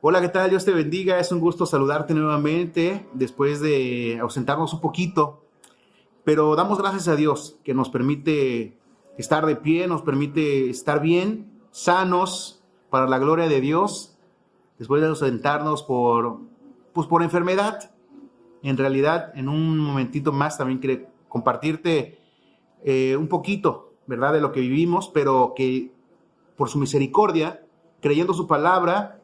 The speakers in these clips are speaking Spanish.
Hola, ¿qué tal? Dios te bendiga. Es un gusto saludarte nuevamente después de ausentarnos un poquito, pero damos gracias a Dios que nos permite estar de pie, nos permite estar bien, sanos, para la gloria de Dios, después de ausentarnos por enfermedad. En realidad, en un momentito más también quiero compartirte un poquito, ¿verdad?, de lo que vivimos, pero que por su misericordia, creyendo su palabra,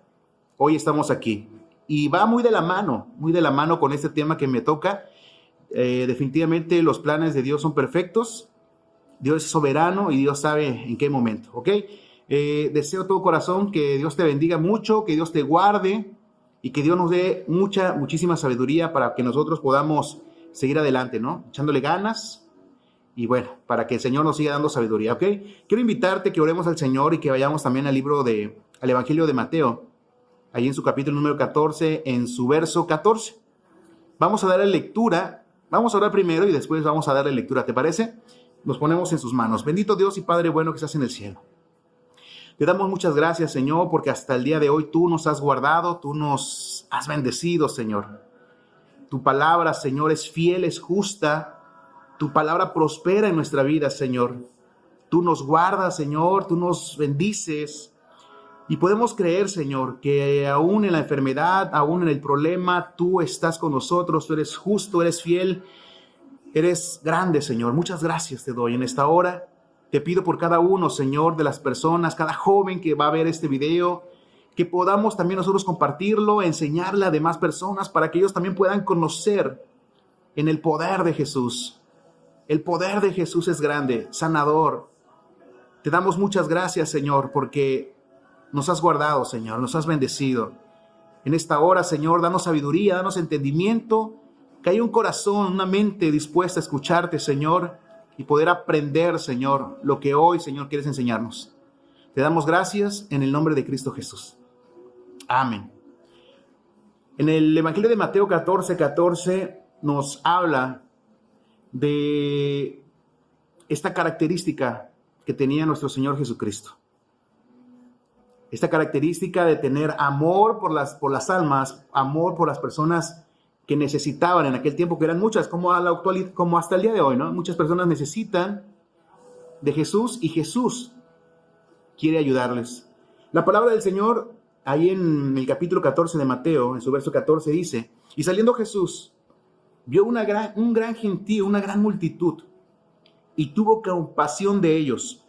hoy estamos aquí. Y va muy de la mano con este tema que me toca. Definitivamente los planes de Dios son perfectos, Dios es soberano y Dios sabe en qué momento, ¿ok? Deseo de todo corazón que Dios te bendiga mucho, que Dios te guarde y que Dios nos dé muchísima sabiduría para que nosotros podamos seguir adelante, ¿no? Echándole ganas y bueno, para que el Señor nos siga dando sabiduría, ¿ok? Quiero invitarte que oremos al Señor y que vayamos también al Evangelio de Mateo, ahí en su capítulo número 14, en su verso 14. Vamos a darle lectura, vamos a orar primero y después vamos a darle lectura, ¿te parece? Nos ponemos en sus manos. Bendito Dios y Padre bueno que estás en el cielo. Te damos muchas gracias, Señor, porque hasta el día de hoy tú nos has guardado, tú nos has bendecido, Señor. Tu palabra, Señor, es fiel, es justa. Tu palabra prospera en nuestra vida, Señor. Tú nos guardas, Señor, tú nos bendices. Y podemos creer, Señor, que aún en la enfermedad, aún en el problema, tú estás con nosotros, tú eres justo, eres fiel, eres grande, Señor. Muchas gracias te doy en esta hora. Te pido por cada uno, Señor, de las personas, cada joven que va a ver este video, que podamos también nosotros compartirlo, enseñarle a demás personas para que ellos también puedan conocer en el poder de Jesús. El poder de Jesús es grande, sanador. Te damos muchas gracias, Señor, porque nos has guardado, Señor, nos has bendecido. En esta hora, Señor, danos sabiduría, danos entendimiento, que haya un corazón, una mente dispuesta a escucharte, Señor, y poder aprender, Señor, lo que hoy, Señor, quieres enseñarnos. Te damos gracias en el nombre de Cristo Jesús. Amén. En el Evangelio de Mateo 14 nos habla de esta característica que tenía nuestro Señor Jesucristo. Esta característica de tener amor por las almas, amor por las personas que necesitaban en aquel tiempo, que eran muchas, como hasta el día de hoy, ¿no? Muchas personas necesitan de Jesús y Jesús quiere ayudarles. La palabra del Señor, ahí en el capítulo 14 de Mateo, en su verso 14, dice: y saliendo Jesús, vio un gran gentío, una gran multitud, y tuvo compasión de ellos,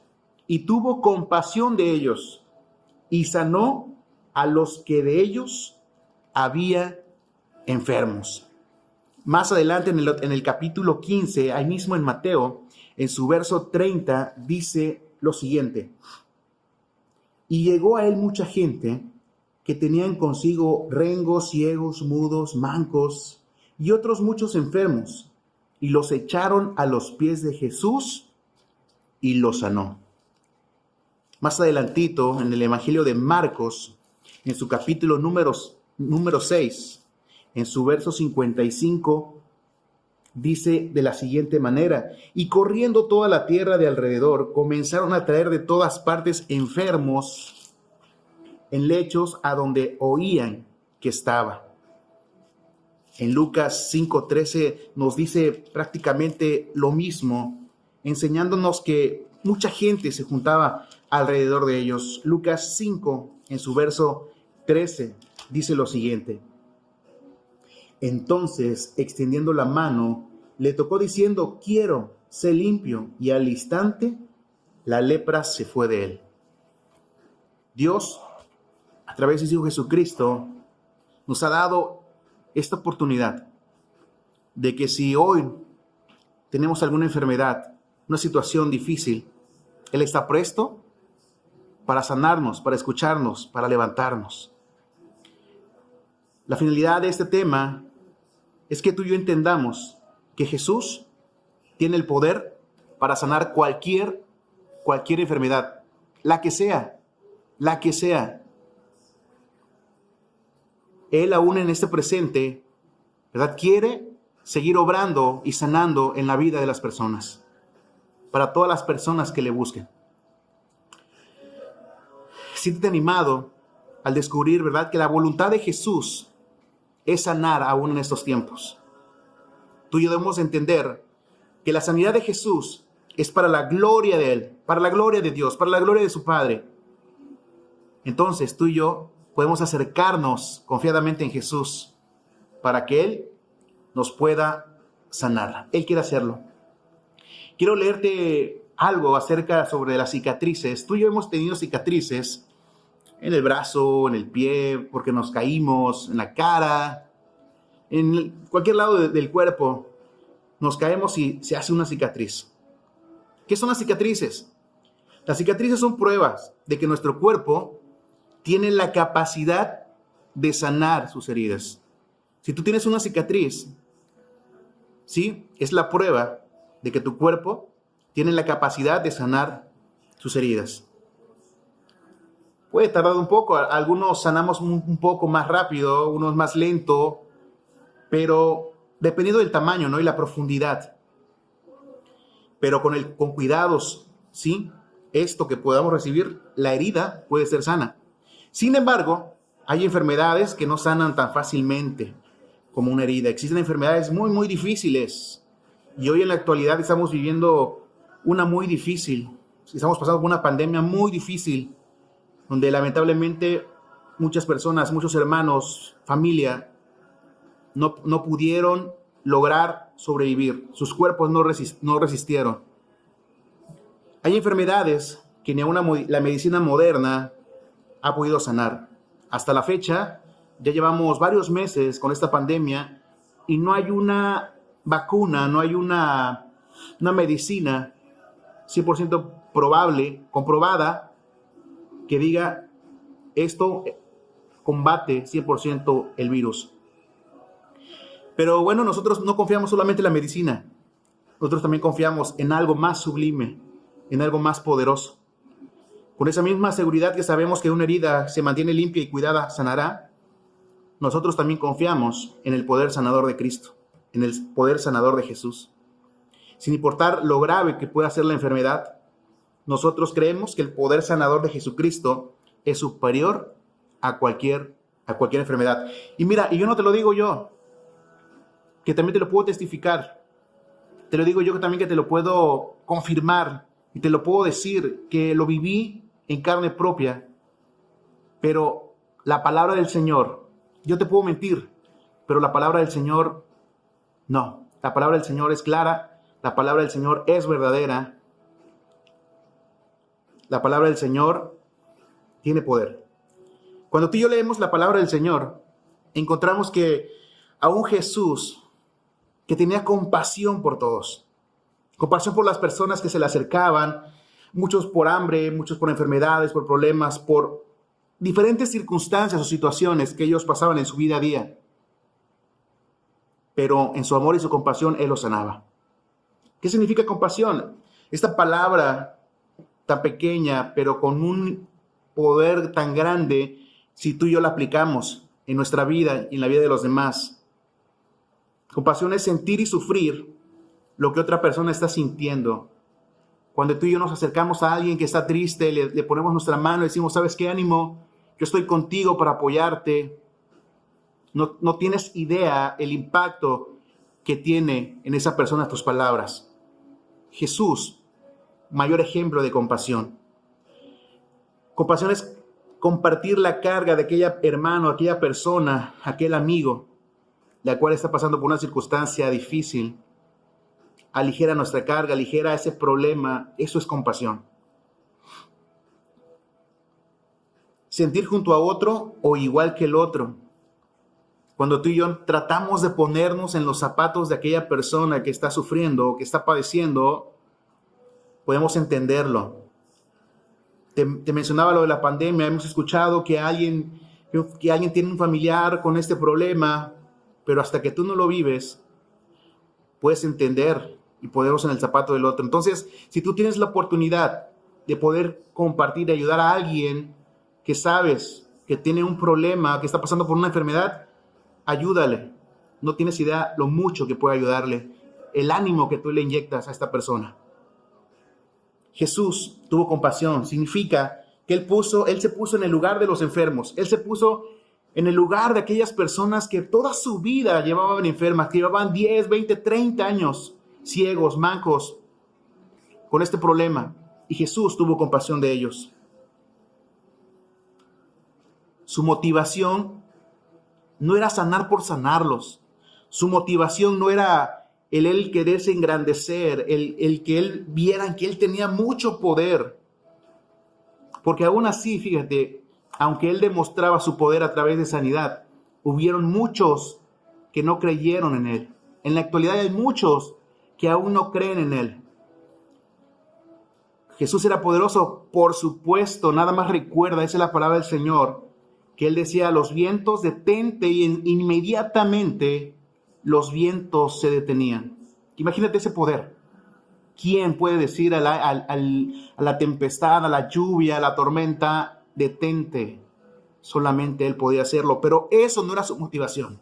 y sanó a los que de ellos había enfermos. Más adelante en el capítulo 15, ahí mismo en Mateo, en su verso 30, dice lo siguiente: y llegó a él mucha gente que tenían consigo rengos, ciegos, mudos, mancos y otros muchos enfermos, y los echaron a los pies de Jesús y los sanó. Más adelantito, en el Evangelio de Marcos, en su capítulo número 6, en su verso 55, dice de la siguiente manera: y corriendo toda la tierra de alrededor, comenzaron a traer de todas partes enfermos en lechos a donde oían que estaba. En Lucas 5:13 nos dice prácticamente lo mismo, enseñándonos que mucha gente se juntaba alrededor de ellos. Lucas 5, en su verso 13, dice lo siguiente: entonces, extendiendo la mano, le tocó diciendo: quiero, sé limpio. Y al instante, la lepra se fue de él. Dios, a través de su Hijo Jesucristo, nos ha dado esta oportunidad de que si hoy tenemos alguna enfermedad, una situación difícil, Él está presto para sanarnos, para escucharnos, para levantarnos. La finalidad de este tema es que tú y yo entendamos que Jesús tiene el poder para sanar cualquier enfermedad, la que sea. Él aún en este presente, ¿verdad?, quiere seguir obrando y sanando en la vida de las personas, para todas las personas que le busquen. Siéntete animado al descubrir, ¿verdad?, que la voluntad de Jesús es sanar aún en estos tiempos. Tú y yo debemos entender que la sanidad de Jesús es para la gloria de Él, para la gloria de Dios, para la gloria de su Padre. Entonces tú y yo podemos acercarnos confiadamente en Jesús para que Él nos pueda sanar. Él quiere hacerlo. Quiero leerte algo acerca sobre las cicatrices. Tú y yo hemos tenido cicatrices en el brazo, en el pie, porque nos caímos, en la cara, en cualquier lado del cuerpo. Nos caemos y se hace una cicatriz. ¿Qué son las cicatrices? Las cicatrices son pruebas de que nuestro cuerpo tiene la capacidad de sanar sus heridas. Si tú tienes una cicatriz, ¿sí?, es la prueba de que tu cuerpo tiene la capacidad de sanar sus heridas. Puede tardar un poco, algunos sanamos un poco más rápido, unos más lento, pero dependiendo del tamaño, ¿no?, y la profundidad. Pero con cuidados, ¿sí?, esto que podamos recibir, la herida puede ser sana. Sin embargo, hay enfermedades que no sanan tan fácilmente como una herida. Existen enfermedades muy, muy difíciles. Y hoy en la actualidad estamos viviendo una muy difícil. Estamos pasando por una pandemia muy difícil, donde lamentablemente muchas personas, muchos hermanos, familia, no pudieron lograr sobrevivir. Sus cuerpos no resistieron. Hay enfermedades que ni aún la medicina moderna ha podido sanar. Hasta la fecha, ya llevamos varios meses con esta pandemia y no hay una vacuna, no hay una medicina 100% probable, comprobada, que diga esto combate 100% el virus. Pero bueno, nosotros no confiamos solamente en la medicina. Nosotros también confiamos en algo más sublime, en algo más poderoso. Con esa misma seguridad que sabemos que una herida se mantiene limpia y cuidada, sanará, nosotros también confiamos en el poder sanador de Cristo, en el poder sanador de Jesús. Sin importar lo grave que pueda ser la enfermedad, nosotros creemos que el poder sanador de Jesucristo es superior a cualquier enfermedad. Y mira, y yo no te lo digo yo, que también te lo puedo testificar. Te lo digo yo que también que te lo puedo confirmar y te lo puedo decir, que lo viví en carne propia. Pero la palabra del Señor, yo te puedo mentir, pero la palabra del Señor, no. La palabra del Señor es clara, la palabra del Señor es verdadera. La palabra del Señor tiene poder. Cuando tú y yo leemos la palabra del Señor, encontramos que aún Jesús, que tenía compasión por todos, compasión por las personas que se le acercaban, muchos por hambre, muchos por enfermedades, por problemas, por diferentes circunstancias o situaciones que ellos pasaban en su vida a día. Pero en su amor y su compasión, Él los sanaba. ¿Qué significa compasión? Esta palabra tan pequeña, pero con un poder tan grande, si tú y yo la aplicamos en nuestra vida y en la vida de los demás. Compasión es sentir y sufrir lo que otra persona está sintiendo. Cuando tú y yo nos acercamos a alguien que está triste, le ponemos nuestra mano y decimos, ¿sabes qué? Ánimo, yo estoy contigo para apoyarte. No tienes idea el impacto que tiene en esa persona tus palabras. Jesús, mayor ejemplo de compasión. Compasión es compartir la carga de aquella hermano, aquella persona, aquel amigo, la cual está pasando por una circunstancia difícil. Aligera nuestra carga, aligera ese problema. Eso es compasión. Sentir junto a otro o igual que el otro. Cuando tú y yo tratamos de ponernos en los zapatos de aquella persona que está sufriendo o que está padeciendo, podemos entenderlo. Te mencionaba lo de la pandemia. Hemos escuchado que alguien tiene un familiar con este problema, pero hasta que tú no lo vives, puedes entender y ponernos en el zapato del otro. Entonces, si tú tienes la oportunidad de poder compartir, de ayudar a alguien que sabes que tiene un problema, que está pasando por una enfermedad, ayúdale. No tienes idea lo mucho que puede ayudarle, el ánimo que tú le inyectas a esta persona. Jesús tuvo compasión. Significa que él se puso en el lugar de los enfermos. Él se puso en el lugar de aquellas personas que toda su vida llevaban enfermas, que llevaban 10, 20, 30 años ciegos, mancos, con este problema. Y Jesús tuvo compasión de ellos. Su motivación no era sanar por sanarlos. Su motivación no era el quererse engrandecer, el que él vieran que él tenía mucho poder. Porque aún así, fíjate, aunque él demostraba su poder a través de sanidad, hubieron muchos que no creyeron en él. En la actualidad hay muchos que aún no creen en él. Jesús era poderoso, por supuesto, nada más recuerda, esa es la palabra del Señor, que él decía a los vientos, detente, y inmediatamente los vientos se detenían. Imagínate ese poder. ¿Quién puede decir a la tempestad, a la lluvia, a la tormenta, detente? Solamente él podía hacerlo, pero eso no era su motivación.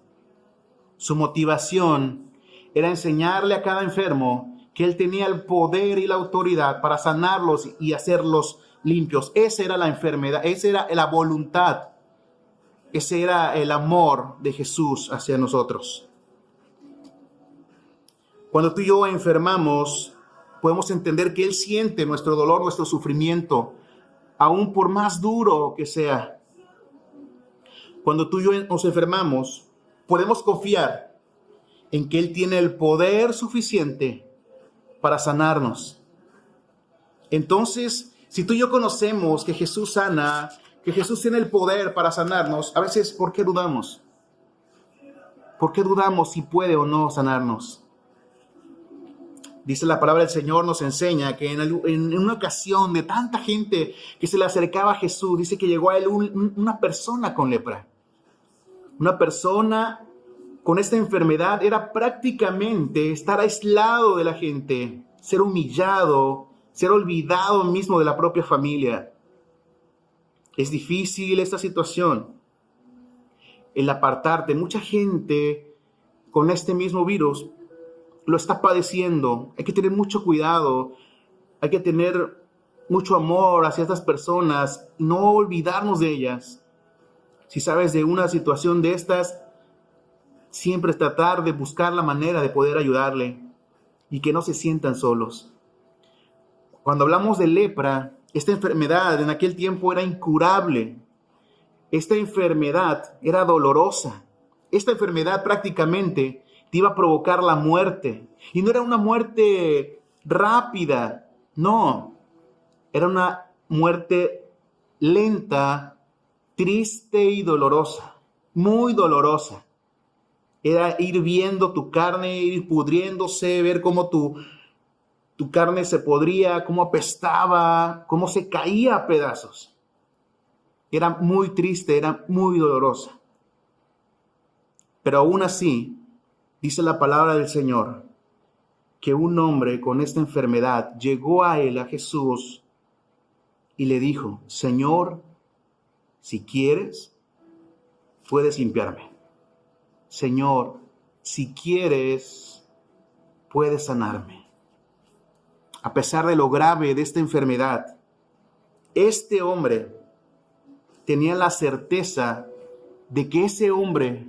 Su motivación era enseñarle a cada enfermo que él tenía el poder y la autoridad para sanarlos y hacerlos limpios. Esa era la enfermedad, esa era la voluntad, ese era el amor de Jesús hacia nosotros. Cuando tú y yo enfermamos, podemos entender que Él siente nuestro dolor, nuestro sufrimiento, aún por más duro que sea. Cuando tú y yo nos enfermamos, podemos confiar en que Él tiene el poder suficiente para sanarnos. Entonces, si tú y yo conocemos que Jesús sana, que Jesús tiene el poder para sanarnos, a veces, ¿por qué dudamos? ¿Por qué dudamos si puede o no sanarnos? Dice la palabra del Señor, nos enseña que en una ocasión de tanta gente que se le acercaba a Jesús, dice que llegó a él una persona con lepra. Una persona con esta enfermedad era prácticamente estar aislado de la gente, ser humillado, ser olvidado mismo de la propia familia. Es difícil esta situación, el apartarte. Mucha gente con este mismo virus lo está padeciendo. Hay que tener mucho cuidado, hay que tener mucho amor hacia estas personas, no olvidarnos de ellas. Si sabes de una situación de estas, siempre es tratar de buscar la manera de poder ayudarle y que no se sientan solos. Cuando hablamos de lepra, esta enfermedad en aquel tiempo era incurable. Esta enfermedad era dolorosa. Esta enfermedad prácticamente te iba a provocar la muerte. Y no era una muerte rápida, no. Era una muerte lenta, triste y dolorosa, muy dolorosa. Era ir viendo tu carne, ir pudriéndose, ver cómo tu carne se podría, cómo apestaba, cómo se caía a pedazos. Era muy triste, era muy dolorosa. Pero aún así, dice la palabra del Señor, que un hombre con esta enfermedad llegó a él, a Jesús, y le dijo, Señor, si quieres, puedes limpiarme. Señor, si quieres, puedes sanarme. A pesar de lo grave de esta enfermedad, este hombre tenía la certeza de que ese hombre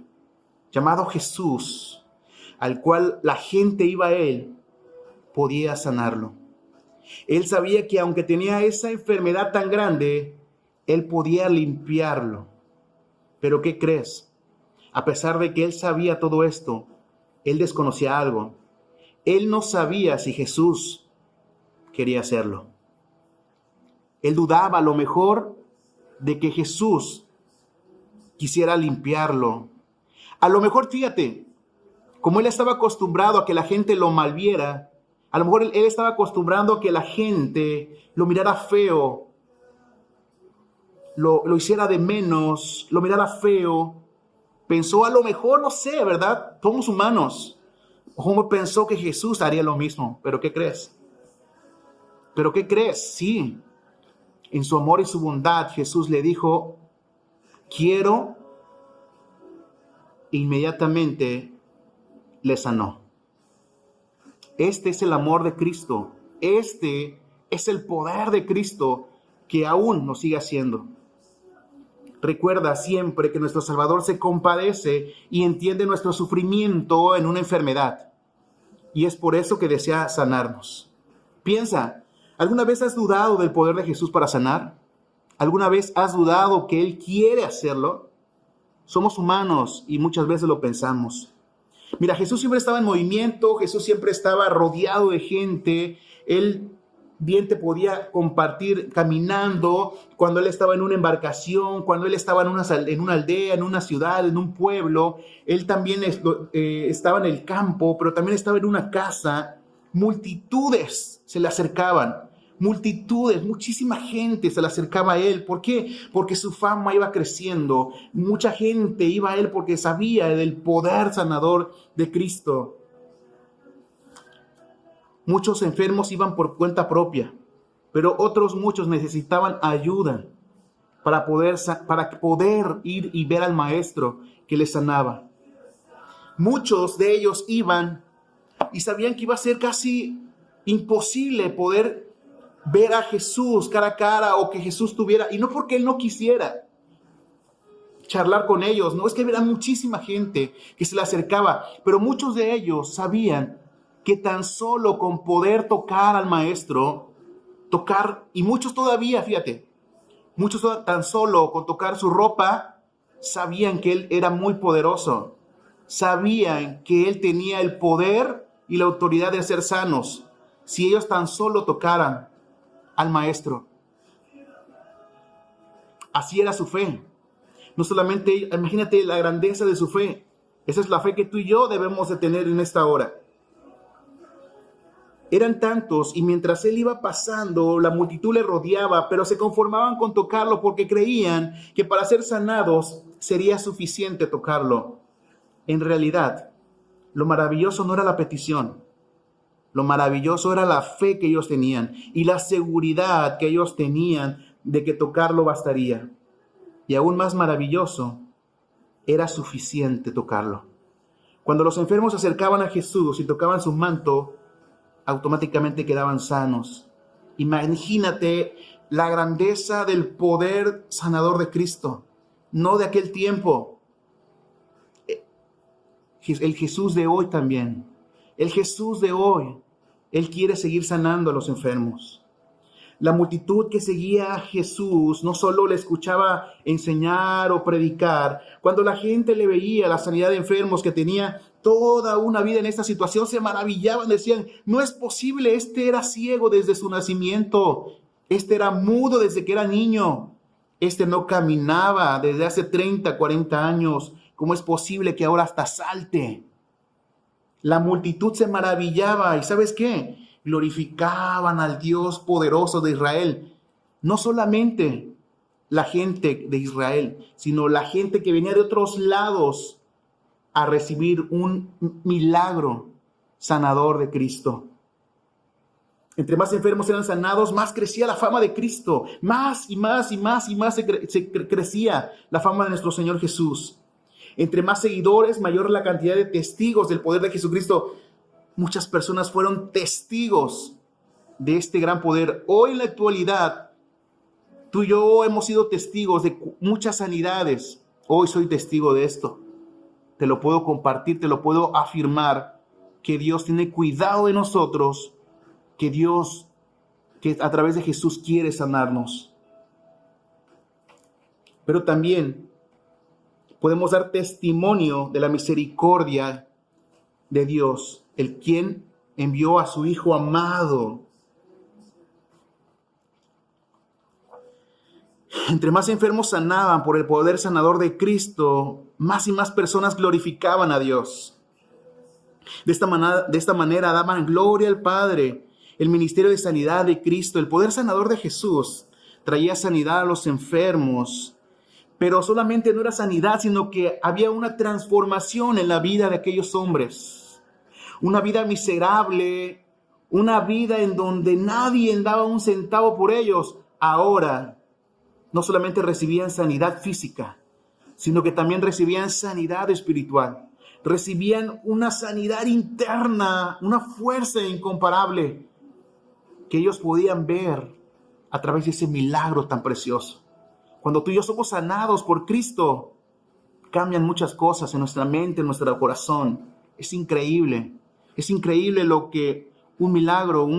llamado Jesús, al cual la gente iba a él, podía sanarlo. Él sabía que aunque tenía esa enfermedad tan grande, él podía limpiarlo. Pero ¿qué crees? A pesar de que él sabía todo esto, él desconocía algo. Él no sabía si Jesús quería hacerlo. Él dudaba a lo mejor de que Jesús quisiera limpiarlo. A lo mejor, fíjate, como él estaba acostumbrado a que la gente lo malviera, a lo mejor él estaba acostumbrado a que la gente lo mirara feo, lo hiciera de menos, lo mirara feo. Pensó a lo mejor, no sé, ¿verdad? Somos humanos. Como pensó que Jesús haría lo mismo. ¿Pero qué crees? ¿Pero qué crees? Sí. En su amor y su bondad, Jesús le dijo, quiero. Inmediatamente le sanó. Este es el amor de Cristo. Este es el poder de Cristo que aún nos sigue haciendo. Recuerda siempre que nuestro Salvador se compadece y entiende nuestro sufrimiento en una enfermedad. Y es por eso que desea sanarnos. Piensa, ¿alguna vez has dudado del poder de Jesús para sanar? ¿Alguna vez has dudado que Él quiere hacerlo? Somos humanos y muchas veces lo pensamos. Mira, Jesús siempre estaba en movimiento, Jesús siempre estaba rodeado de gente. Él bien te podía compartir caminando, cuando Él estaba en una embarcación, cuando Él estaba en una aldea, en una ciudad, en un pueblo. Él también estaba en el campo, pero también estaba en una casa. Multitudes se le acercaban. Multitudes, muchísima gente se le acercaba a Él. ¿Por qué? Porque su fama iba creciendo. Mucha gente iba a Él porque sabía del poder sanador de Cristo. Muchos enfermos iban por cuenta propia, pero otros muchos necesitaban ayuda para poder ir y ver al maestro que les sanaba. Muchos de ellos iban y sabían que iba a ser casi imposible poder ver a Jesús cara a cara, o que Jesús tuviera, y no porque Él no quisiera charlar con ellos, no, es que había muchísima gente que se le acercaba, pero muchos de ellos sabían que tan solo con poder tocar al maestro, y muchos todavía, fíjate, muchos tan solo con tocar su ropa, sabían que Él era muy poderoso, sabían que Él tenía el poder y la autoridad de ser sanos, si ellos tan solo tocaran al maestro. Así era su fe. No solamente, imagínate la grandeza de su fe. Esa es la fe que tú y yo debemos de tener en esta hora. Eran tantos, y mientras Él iba pasando, la multitud le rodeaba, pero se conformaban con tocarlo porque creían que para ser sanados sería suficiente tocarlo. En realidad, lo maravilloso no era la petición. Lo maravilloso era la fe que ellos tenían y la seguridad que ellos tenían de que tocarlo bastaría. Y aún más maravilloso, era suficiente tocarlo. Cuando los enfermos se acercaban a Jesús y tocaban su manto, automáticamente quedaban sanos. Imagínate la grandeza del poder sanador de Cristo, no de aquel tiempo. El Jesús de hoy también. El Jesús de hoy, Él quiere seguir sanando a los enfermos. La multitud que seguía a Jesús no solo le escuchaba enseñar o predicar. Cuando la gente le veía la sanidad de enfermos, que tenía toda una vida en esta situación, se maravillaban, decían, no es posible, este era ciego desde su nacimiento, este era mudo desde que era niño, este no caminaba desde hace 30, 40 años, ¿cómo es posible que ahora hasta salte? La multitud se maravillaba y ¿sabes qué? Glorificaban al Dios poderoso de Israel. No solamente la gente de Israel, sino la gente que venía de otros lados a recibir un milagro sanador de Cristo. Entre más enfermos eran sanados, más crecía la fama de Cristo. Más y más y más y más crecía la fama de nuestro Señor Jesús. Entre más seguidores, mayor la cantidad de testigos del poder de Jesucristo. Muchas personas fueron testigos de este gran poder. Hoy en la actualidad, tú y yo hemos sido testigos de muchas sanidades. Hoy soy testigo de esto. Te lo puedo compartir, te lo puedo afirmar, que Dios tiene cuidado de nosotros, que Dios, que a través de Jesús quiere sanarnos. Pero también podemos dar testimonio de la misericordia de Dios, el quien envió a su Hijo amado. Entre más enfermos sanaban por el poder sanador de Cristo, más y más personas glorificaban a Dios. De esta manera daban gloria al Padre. El ministerio de sanidad de Cristo, el poder sanador de Jesús, traía sanidad a los enfermos. Pero solamente no era sanidad, sino que había una transformación en la vida de aquellos hombres. Una vida miserable, una vida en donde nadie daba un centavo por ellos. Ahora, no solamente recibían sanidad física, sino que también recibían sanidad espiritual. Recibían una sanidad interna, una fuerza incomparable, que ellos podían ver a través de ese milagro tan precioso. Cuando tú y yo somos sanados por Cristo, cambian muchas cosas en nuestra mente, en nuestro corazón. Es increíble lo que un milagro,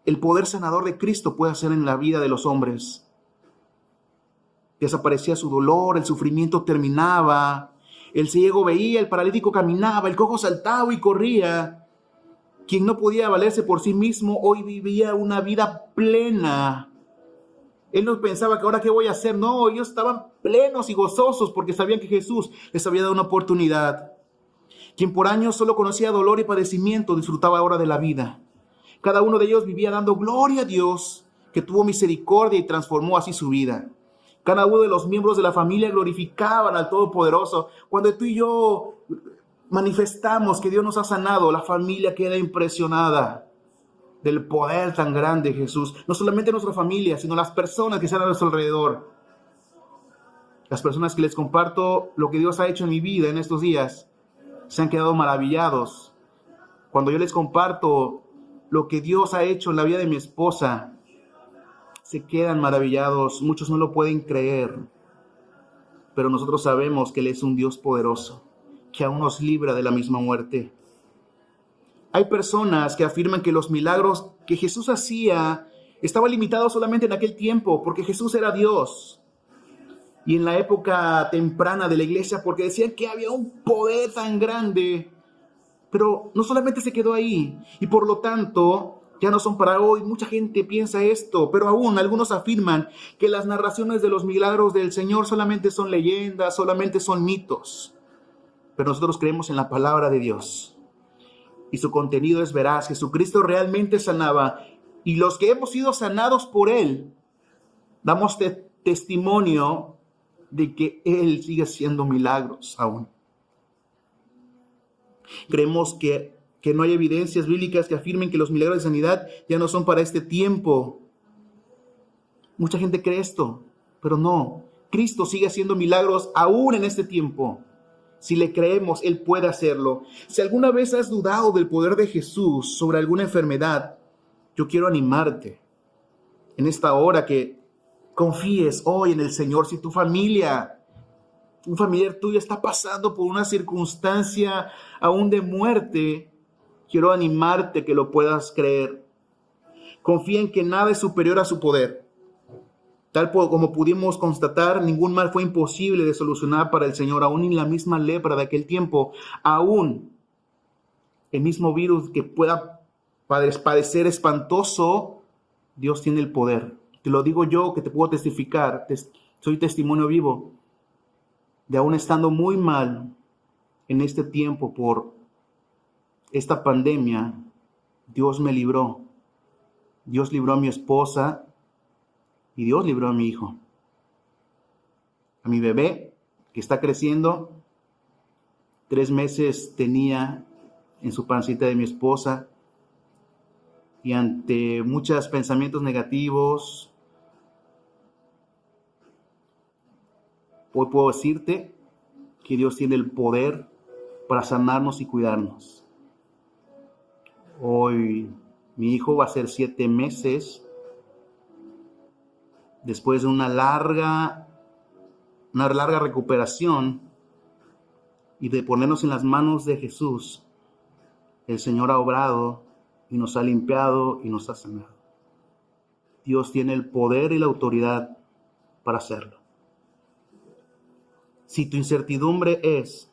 el poder sanador de Cristo puede hacer en la vida de los hombres. Desaparecía su dolor, el sufrimiento terminaba, el ciego veía, el paralítico caminaba, el cojo saltaba y corría. Quien no podía valerse por sí mismo, hoy vivía una vida plena. Él no pensaba que ahora qué voy a hacer. No, ellos estaban plenos y gozosos porque sabían que Jesús les había dado una oportunidad. Quien por años solo conocía dolor y padecimiento, disfrutaba ahora de la vida. Cada uno de ellos vivía dando gloria a Dios, que tuvo misericordia y transformó así su vida. Cada uno de los miembros de la familia glorificaban al Todopoderoso. Cuando tú y yo manifestamos que Dios nos ha sanado, la familia queda impresionada del poder tan grande de Jesús. No solamente nuestra familia, sino las personas que están a nuestro alrededor. Las personas que les comparto lo que Dios ha hecho en mi vida en estos días, se han quedado maravillados. Cuando yo les comparto lo que Dios ha hecho en la vida de mi esposa, se quedan maravillados. Muchos no lo pueden creer, pero nosotros sabemos que Él es un Dios poderoso, que aún nos libra de la misma muerte. Hay personas que afirman que los milagros que Jesús hacía estaban limitados solamente en aquel tiempo, porque Jesús era Dios. Y en la época temprana de la iglesia, porque decían que había un poder tan grande. Pero no solamente se quedó ahí, y por lo tanto ya no son para hoy. Mucha gente piensa esto, pero aún algunos afirman que las narraciones de los milagros del Señor solamente son leyendas, solamente son mitos. Pero nosotros creemos en la palabra de Dios. Y su contenido es veraz. Jesucristo realmente sanaba. Y los que hemos sido sanados por Él, damos testimonio de que Él sigue haciendo milagros aún. Creemos que no hay evidencias bíblicas que afirmen que los milagros de sanidad ya no son para este tiempo. Mucha gente cree esto, pero no. Cristo sigue haciendo milagros aún en este tiempo. Si le creemos, Él puede hacerlo. Si alguna vez has dudado del poder de Jesús sobre alguna enfermedad, yo quiero animarte en esta hora que confíes hoy en el Señor. Si un familiar tuyo está pasando por una circunstancia aún de muerte, quiero animarte que lo puedas creer. Confía en que nada es superior a su poder. Tal como pudimos constatar, ningún mal fue imposible de solucionar para el Señor, aún en la misma lepra de aquel tiempo, aún el mismo virus que pueda padecer espantoso, Dios tiene el poder. Te lo digo yo, que te puedo testificar, soy testimonio vivo, de aún estando muy mal en este tiempo por esta pandemia, Dios me libró. Dios libró a mi esposa y Dios libró a mi hijo. A mi bebé, que está creciendo, 3 meses tenía en su pancita de mi esposa, y ante muchos pensamientos negativos, hoy puedo decirte que Dios tiene el poder para sanarnos y cuidarnos. Hoy mi hijo va a ser 7 meses después de una larga recuperación, y de ponernos en las manos de Jesús, el Señor ha obrado y nos ha limpiado y nos ha sanado. Dios tiene el poder y la autoridad para hacerlo. Si tu incertidumbre es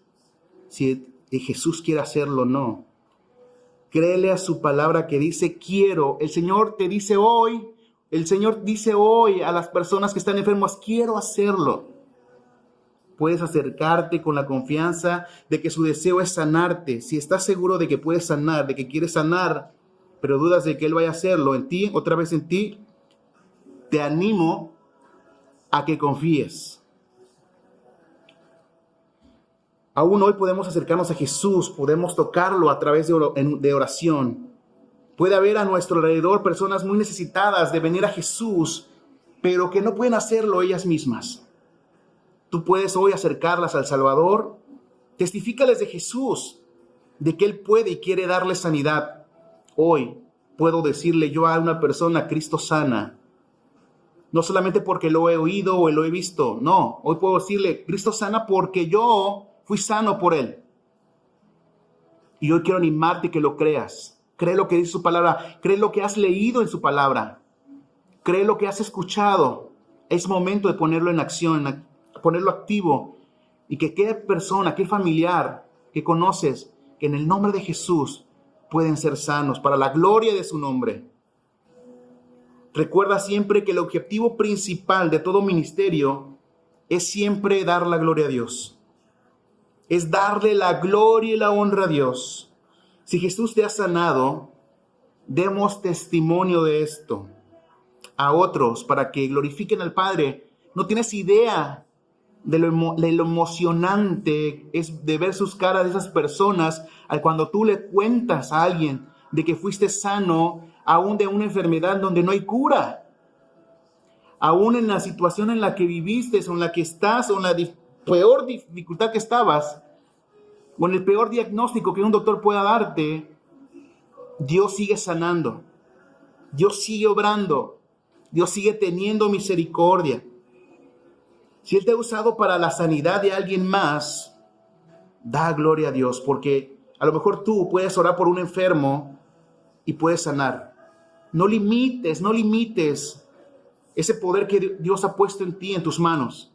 si Jesús quiere hacerlo o no, créele a su palabra que dice quiero. El Señor dice hoy a las personas que están enfermas, quiero hacerlo. Puedes acercarte con la confianza de que su deseo es sanarte. Si estás seguro de que puedes sanar, de que quieres sanar, pero dudas de que Él vaya a hacerlo en ti, otra vez en ti, te animo a que confíes. Aún hoy podemos acercarnos a Jesús, podemos tocarlo a través de oración. Puede haber a nuestro alrededor personas muy necesitadas de venir a Jesús, pero que no pueden hacerlo ellas mismas. Tú puedes hoy acercarlas al Salvador, testifícales de Jesús, de que Él puede y quiere darles sanidad. Hoy puedo decirle yo a una persona, Cristo sana. No solamente porque lo he oído o lo he visto. No, hoy puedo decirle, Cristo sana porque yo fui sano por Él. Y hoy quiero animarte que lo creas. Cree lo que dice su palabra. Cree lo que has leído en su palabra. Cree lo que has escuchado. Es momento de ponerlo en acción, ponerlo activo. Y que aquella persona, aquel familiar que conoces, que en el nombre de Jesús pueden ser sanos para la gloria de su nombre. Recuerda siempre que el objetivo principal de todo ministerio es siempre dar la gloria a Dios. Es darle la gloria y la honra a Dios. Si Jesús te ha sanado, demos testimonio de esto a otros para que glorifiquen al Padre. No tienes idea de lo emocionante es de ver sus caras de esas personas al cuando tú le cuentas a alguien de que fuiste sano aún de una enfermedad donde no hay cura. Aún en la situación en la que viviste o en la que estás o en la peor dificultad que estabas o en el peor diagnóstico que un doctor pueda darte, Dios sigue sanando. Dios sigue obrando. Dios sigue teniendo misericordia. Si Él te ha usado para la sanidad de alguien más, da gloria a Dios, porque a lo mejor tú puedes orar por un enfermo y puedes sanar. No limites ese poder que Dios ha puesto en ti, en tus manos.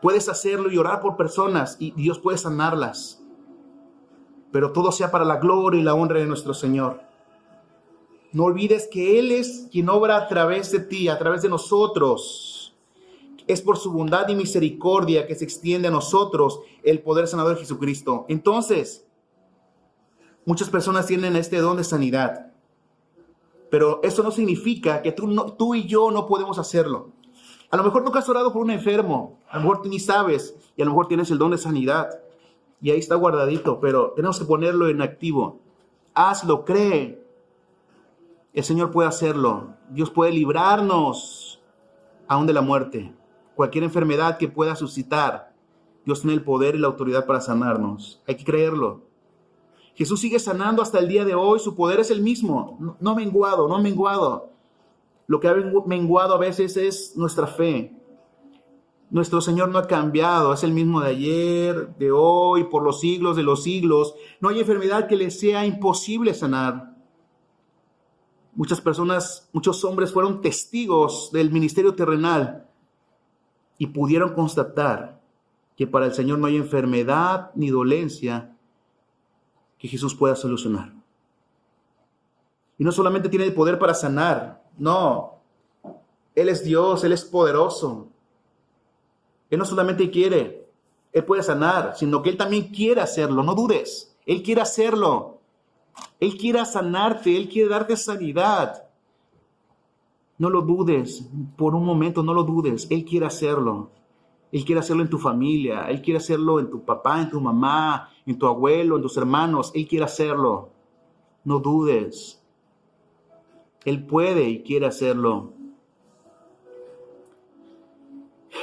Puedes hacerlo y orar por personas y Dios puede sanarlas. Pero todo sea para la gloria y la honra de nuestro Señor. No olvides que Él es quien obra a través de ti, a través de nosotros. Es por su bondad y misericordia que se extiende a nosotros el poder sanador de Jesucristo. Entonces, muchas personas tienen este don de sanidad. Pero eso no significa que tú y yo no podemos hacerlo. A lo mejor nunca has orado por un enfermo. A lo mejor tú ni sabes. Y a lo mejor tienes el don de sanidad. Y ahí está guardadito. Pero tenemos que ponerlo en activo. Hazlo, cree. El Señor puede hacerlo. Dios puede librarnos aún de la muerte. Cualquier enfermedad que pueda suscitar, Dios tiene el poder y la autoridad para sanarnos. Hay que creerlo. Jesús sigue sanando hasta el día de hoy. Su poder es el mismo. No menguado, no menguado. Lo que ha menguado a veces es nuestra fe. Nuestro Señor no ha cambiado. Es el mismo de ayer, de hoy, por los siglos de los siglos. No hay enfermedad que le sea imposible sanar. Muchas personas, muchos hombres fueron testigos del ministerio terrenal y pudieron constatar que para el Señor no hay enfermedad ni dolencia que Jesús pueda solucionar. Y no solamente tiene el poder para sanar, no. Él es Dios, Él es poderoso. Él no solamente quiere, Él puede sanar, sino que Él también quiere hacerlo, no dudes. Él quiere hacerlo. Él quiere sanarte, Él quiere darte sanidad. No lo dudes, por un momento no lo dudes. Él quiere hacerlo. Él quiere hacerlo en tu familia. Él quiere hacerlo en tu papá, en tu mamá, en tu abuelo, en tus hermanos. Él quiere hacerlo. No dudes. Él puede y quiere hacerlo.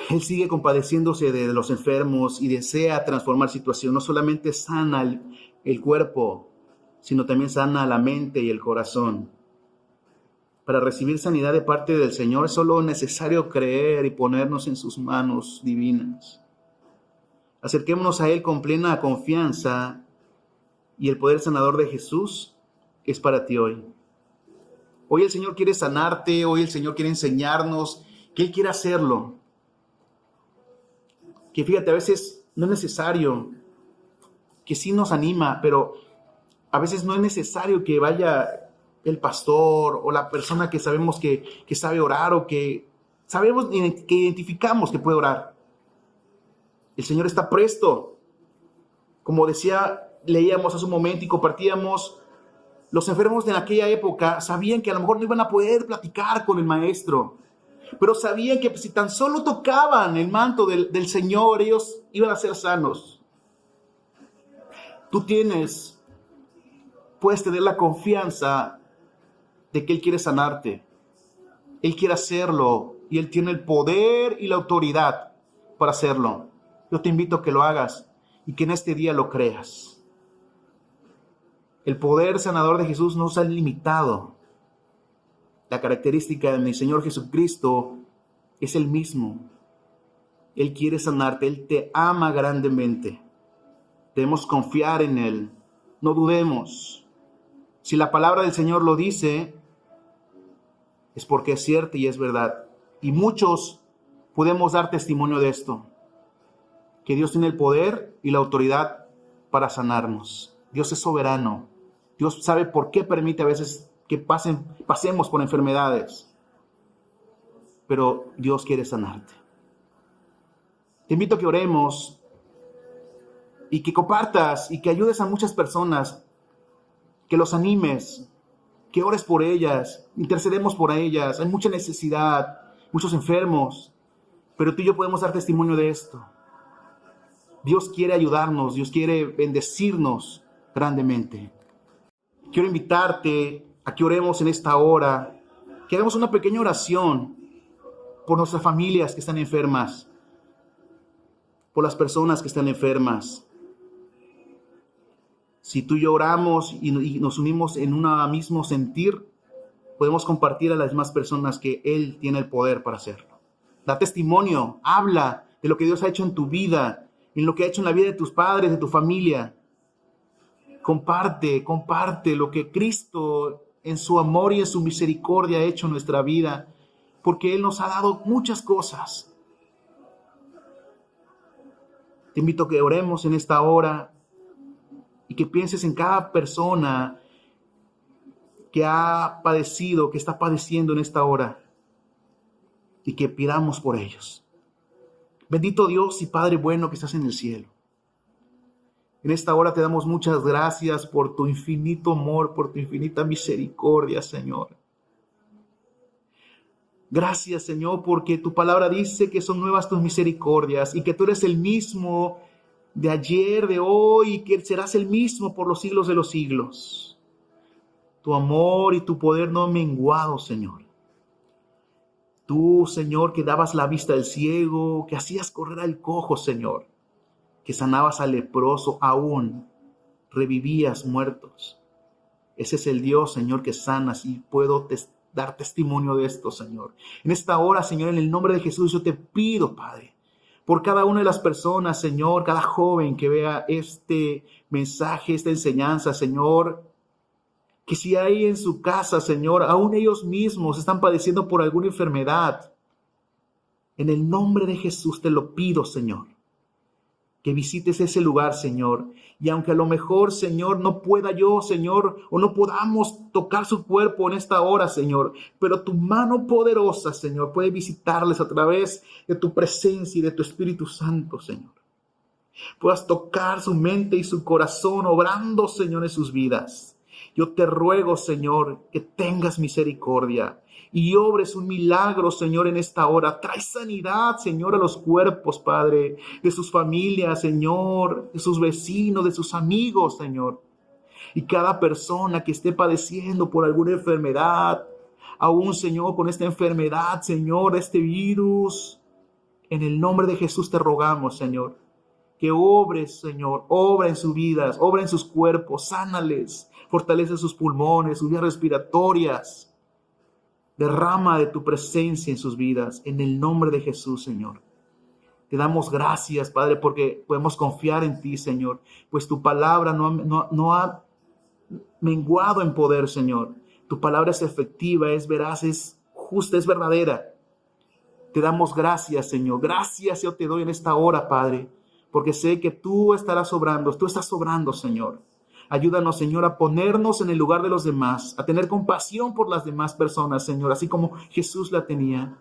Él sigue compadeciéndose de los enfermos y desea transformar situación. No solamente sana el cuerpo, sino también sana la mente y el corazón. Para recibir sanidad de parte del Señor es solo necesario creer y ponernos en sus manos divinas. Acerquémonos a Él con plena confianza y el poder sanador de Jesús es para ti hoy. Hoy el Señor quiere sanarte, hoy el Señor quiere enseñarnos que Él quiere hacerlo. Que fíjate, a veces no es necesario, que sí nos anima, pero a veces no es necesario que vaya el pastor o la persona que sabemos que sabe orar o que sabemos que identificamos que puede orar. El Señor está presto. Como decía, leíamos hace un momento y compartíamos, los enfermos de aquella época sabían que a lo mejor no iban a poder platicar con el maestro, pero sabían que si tan solo tocaban el manto del Señor, ellos iban a ser sanos. Tú puedes tener la confianza de que Él quiere sanarte. Él quiere hacerlo y Él tiene el poder y la autoridad para hacerlo. Yo te invito a que lo hagas y que en este día lo creas. El poder sanador de Jesús no se ha limitado. La característica de mi Señor Jesucristo es el mismo. Él quiere sanarte, Él te ama grandemente. Debemos confiar en Él, no dudemos. Si la palabra del Señor lo dice, es porque es cierta y es verdad. Y muchos podemos dar testimonio de esto, que Dios tiene el poder y la autoridad para sanarnos. Dios es soberano. Dios sabe por qué permite a veces que pasemos por enfermedades, pero Dios quiere sanarte. Te invito a que oremos y que compartas y que ayudes a muchas personas, que los animes, que ores por ellas, intercedemos por ellas. Hay mucha necesidad, muchos enfermos, pero tú y yo podemos dar testimonio de esto. Dios quiere ayudarnos, Dios quiere bendecirnos grandemente. Quiero invitarte a que oremos en esta hora, que hagamos una pequeña oración por nuestras familias que están enfermas, por las personas que están enfermas. Si tú y yo oramos y nos unimos en un mismo sentir, podemos compartir a las demás personas que Él tiene el poder para hacerlo. Da testimonio, habla de lo que Dios ha hecho en tu vida, en lo que ha hecho en la vida de tus padres, de tu familia. Comparte lo que Cristo en su amor y en su misericordia ha hecho en nuestra vida, porque Él nos ha dado muchas cosas. Te invito a que oremos en esta hora y que pienses en cada persona que ha padecido, que está padeciendo en esta hora, y que pidamos por ellos. Bendito Dios y Padre bueno que estás en el cielo. En esta hora te damos muchas gracias por tu infinito amor, por tu infinita misericordia, Señor. Gracias, Señor, porque tu palabra dice que son nuevas tus misericordias y que tú eres el mismo de ayer, de hoy, y que serás el mismo por los siglos de los siglos. Tu amor y tu poder no han menguado, Señor. Tú, Señor, que dabas la vista al ciego, que hacías correr al cojo, Señor, que sanabas al leproso, aún revivías muertos. Ese es el Dios, Señor, que sanas, y puedo dar testimonio de esto, Señor. En esta hora, Señor, en el nombre de Jesús, yo te pido, Padre, por cada una de las personas, Señor, cada joven que vea este mensaje, esta enseñanza, Señor, que si hay en su casa, Señor, aún ellos mismos están padeciendo por alguna enfermedad, en el nombre de Jesús te lo pido, Señor, que visites ese lugar, Señor, y aunque a lo mejor, Señor, no pueda yo, Señor, o no podamos tocar su cuerpo en esta hora, Señor, pero tu mano poderosa, Señor, puede visitarles a través de tu presencia y de tu Espíritu Santo, Señor. Puedas tocar su mente y su corazón, obrando, Señor, en sus vidas. Yo te ruego, Señor, que tengas misericordia y obres un milagro, Señor, en esta hora. Trae sanidad, Señor, a los cuerpos, Padre, de sus familias, Señor, de sus vecinos, de sus amigos, Señor. Y cada persona que esté padeciendo por alguna enfermedad, aún, Señor, con esta enfermedad, Señor, este virus, en el nombre de Jesús te rogamos, Señor, que obres, Señor, obra en sus vidas, obra en sus cuerpos, sánales, fortalece sus pulmones, sus vías respiratorias. Derrama de tu presencia en sus vidas, en el nombre de Jesús, Señor. Te damos gracias, Padre, porque podemos confiar en ti, Señor, pues tu palabra no ha menguado en poder, Señor. Tu palabra es efectiva, es veraz, es justa, es verdadera. Te damos gracias, Señor. Gracias yo te doy en esta hora, Padre, porque sé que tú estarás obrando, tú estás obrando, Señor. Ayúdanos, Señor, a ponernos en el lugar de los demás, a tener compasión por las demás personas, Señor, así como Jesús la tenía.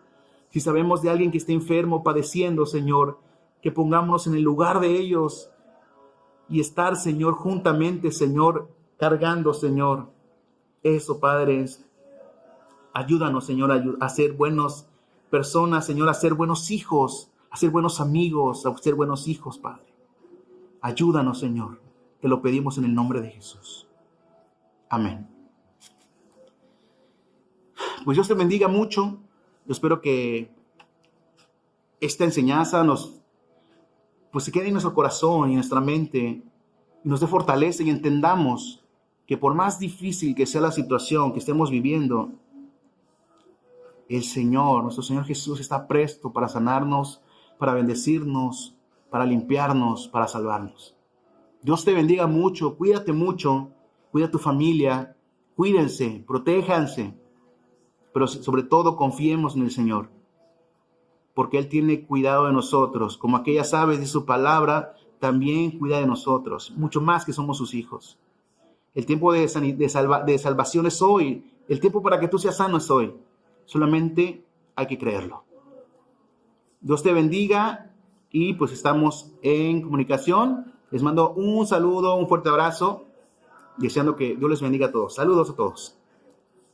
Si sabemos de alguien que está enfermo, padeciendo, Señor, que pongámonos en el lugar de ellos y estar, Señor, juntamente, Señor, cargando, Señor. Eso, Padre, ayúdanos, Señor, a ser buenas personas, Señor, a ser buenos hijos, a ser buenos amigos, a ser buenos hijos, Padre. Ayúdanos, Señor. Te lo pedimos en el nombre de Jesús. Amén. Pues Dios te bendiga mucho. Yo espero que esta enseñanza se quede en nuestro corazón y en nuestra mente, y nos dé fortaleza y entendamos que por más difícil que sea la situación que estemos viviendo, el Señor, nuestro Señor Jesús, está presto para sanarnos, para bendecirnos, para limpiarnos, para salvarnos. Dios te bendiga mucho, cuida a tu familia, cuídense, protéjanse, pero sobre todo confiemos en el Señor, porque Él tiene cuidado de nosotros, como aquellas aves de su palabra, también cuida de nosotros, mucho más que somos sus hijos. El tiempo de salvación es hoy, el tiempo para que tú seas sano es hoy, solamente hay que creerlo. Dios te bendiga y pues estamos en comunicación. Les mando un saludo, un fuerte abrazo, deseando que Dios les bendiga a todos. Saludos a todos.